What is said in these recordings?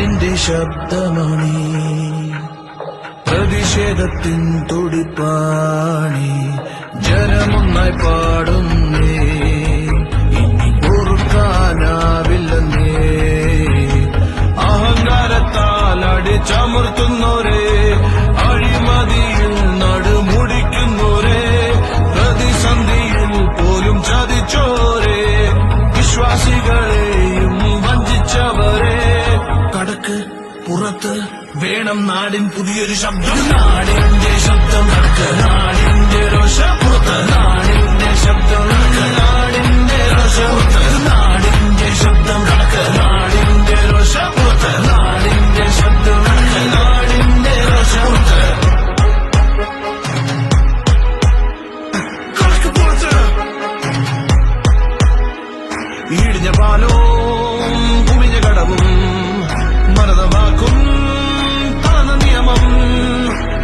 നാടിന്റെ ശബ്ദമണി പ്രതിഷേധത്തിൻ തുടിപ്പാണി ജനമൊന്നായി പാടുന്നേ ഇനി പൊറുക്കാനാവില്ലെന്നേ അഹങ്കാരത്താൽ അടിച്ചമർത്തുന്നോരേ അഴിമതിയിൽ നടുമുടിക്കുന്നോരേ പ്രതിസന്ധിയിൽ പോലും ചതിച്ചോരേ വിശ്വാസികളെയും വഞ്ചിച്ചവരെ കടക്ക് പുറത്ത് വേണം നാടിൻ പുതിയൊരു ശബ്ദം നാടിന്റെ ശബ്ദം കടക്ക് നാടിന്റെ രോഷ പുറത്ത് നാടിന്റെ ശബ്ദം നാടിന്റെ രോഷ പുറത്ത് നാടിന്റെ ശബ്ദം കടക്ക് നാടിന്റെ രോഷ പുറത്ത് നാടിന്റെ ശബ്ദം നാടിന്റെ രോഷ പുറത്ത് കടക്ക് പുറത്ത് ഇടിഞ്ഞ പാലവും കുമിഞ്ഞ കടവും മരതമാക്കും തന്ന നിയമം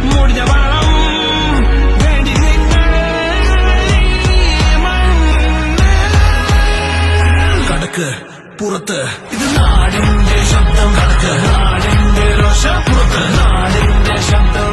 മുടിഞ്ഞ വാളം വേണ്ടി നിങ്ങളെ കടക്ക് പുറത്ത് ഇത് നാടിന്റെ ശബ്ദം കടക്ക് നാടിന്റെ രോഷ പുറത്ത് നാടിന്റെ ശബ്ദം